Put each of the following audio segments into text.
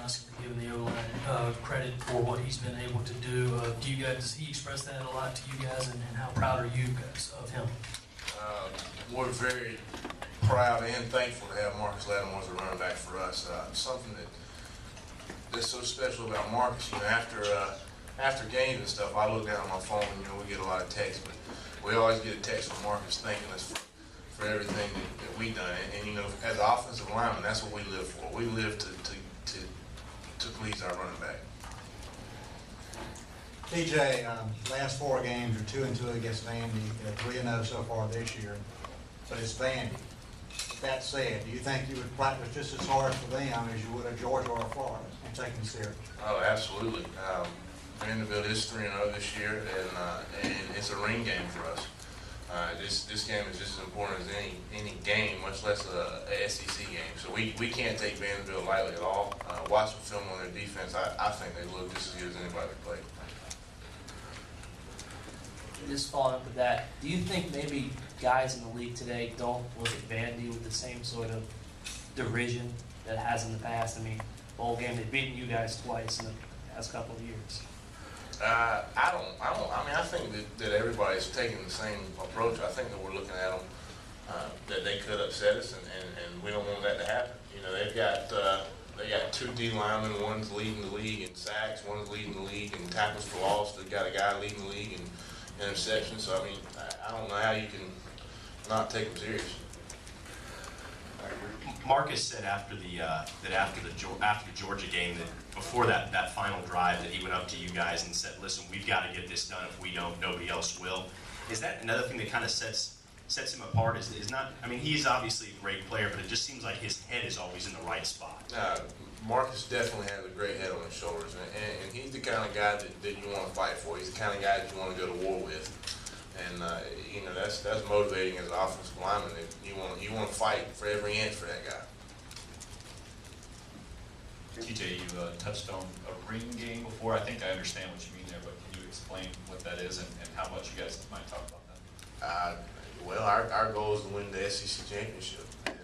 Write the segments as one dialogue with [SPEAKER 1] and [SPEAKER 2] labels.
[SPEAKER 1] constantly giving the O-line credit for what he's been able to do. Do you guys, does he express that a lot to you guys, and how proud are you guys of him?
[SPEAKER 2] We're very proud and thankful to have Marcus Lattimore as a running back for us. Something that's so special about Marcus, you know, after games and stuff, I look down at my phone and, you know, we get a lot of texts, but we always get a text from Marcus thanking us for everything that we've done. And, you know, as offensive linemen, that's what we live for. We live to please our running back.
[SPEAKER 3] TJ, last 4 games are 2-2 against Vandy, 3-0 so far this year, but it's Vandy. That said, do you think you would practice just as hard for them as you would at Georgia or Florida and take them serious?
[SPEAKER 2] Oh, absolutely. Vanderbilt is 3-0 this year, and it's a ring game for us. This game is just as important as any game, much less a SEC game. So we can't take Vanderbilt lightly at all. Watching film on their defense, I think they look just as good as anybody that played.
[SPEAKER 4] Just following up with that, do you think maybe guys in the league today don't look at Vandy with the same sort of derision that it has in the past? I mean, bowl game, they've beaten you guys twice in the past couple of years.
[SPEAKER 2] I think that everybody's taking the same approach. I think that we're looking at them, that they could upset us, and we don't want that to happen. You know, they got 2 D linemen, one's leading the league in sacks, one's leading the league in tackles for loss. They've got a guy leading the league in interceptions. So, I mean, I don't know how you can not take them serious.
[SPEAKER 5] Marcus said after the Georgia game that before that final drive that he went up to you guys and said, "Listen, we've got to get this done. If we don't, nobody else will." Is that another thing that kind of sets him apart? Is not? I mean, he's obviously a great player, but it just seems like his head is always in the right spot.
[SPEAKER 2] Marcus definitely has a great head on his shoulders, and he's the kind of guy that you want to fight for. He's the kind of guy that you want to go to war with. And you know, that's motivating as an offensive lineman. You want to fight for every inch for that guy.
[SPEAKER 6] TJ, you touched on a ring game before. I think I understand what you mean there, but can you explain what that is and how much you guys might talk about that?
[SPEAKER 2] Well, our goal is to win the SEC championship and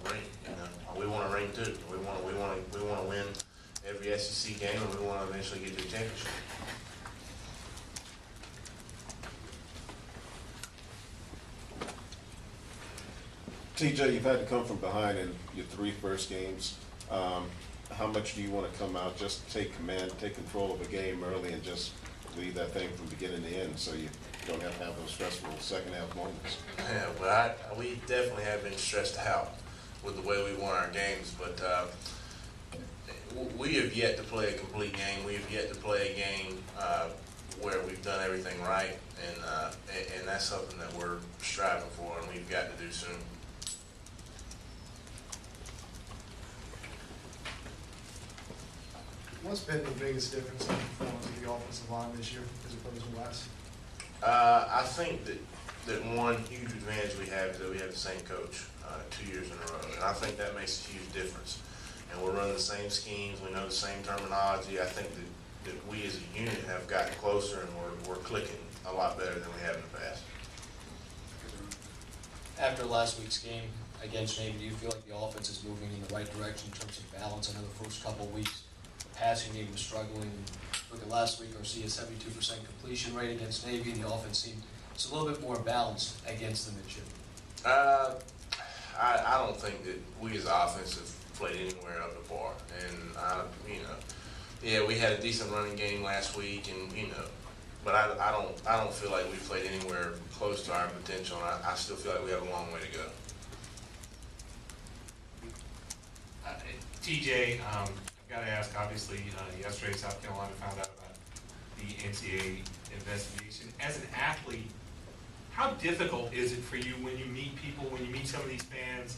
[SPEAKER 2] ring. You know, we want to ring too. We want to win every SEC game, and we want to eventually get to the championship.
[SPEAKER 7] TJ, you've had to come from behind in your 3 first games. How much do you want to come out, just take command, take control of a game early, and just lead that thing from beginning to end, so you don't have to have those stressful second half moments?
[SPEAKER 2] Yeah, well, we definitely have been stressed out with the way we won our games, but we have yet to play a complete game. We have yet to play a game where we've done everything right, and that's something that we're striving for, and we've got to do soon.
[SPEAKER 8] What's been the biggest difference in the performance of the offensive line this year as opposed to last?
[SPEAKER 2] I think that one huge advantage we have is that we have the same coach 2 years in a row, and I think that makes a huge difference. And we're running the same schemes, we know the same terminology. I think that we as a unit have gotten closer, and we're clicking a lot better than we have in the past.
[SPEAKER 9] After last week's game against Navy, do you feel like the offense is moving in the right direction in terms of balance? I know the first couple of weeks the passing game was struggling. Look at last week, Garcia 72% completion rate against Navy, and the offense seemed it's a little bit more balanced against the midshipmen.
[SPEAKER 2] I don't think that we as offense have played anywhere up to par, and you know, yeah, we had a decent running game last week, and you know, but I don't feel like we played anywhere close to our potential, and I still feel like we have a long way to go.
[SPEAKER 10] TJ, I've got to ask, obviously, yesterday South Carolina found out about the NCAA investigation. As an athlete, how difficult is it for you when you meet people, when you meet some of these fans,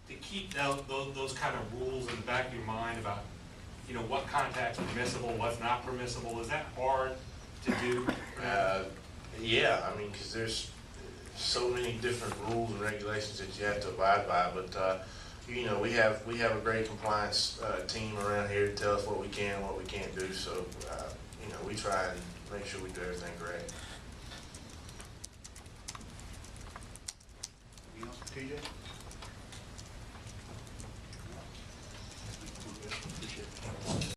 [SPEAKER 10] to keep those kind of rules in the back of your mind about, you know, what contact's permissible, what's not permissible? Is that hard to do?
[SPEAKER 2] Yeah, I mean, because there's so many different rules and regulations that you have to abide by, but you know, we have a great compliance team around here to tell us what we can and what we can't do. So, you know, we try and make sure we do everything correct.
[SPEAKER 3] Anything else for TJ?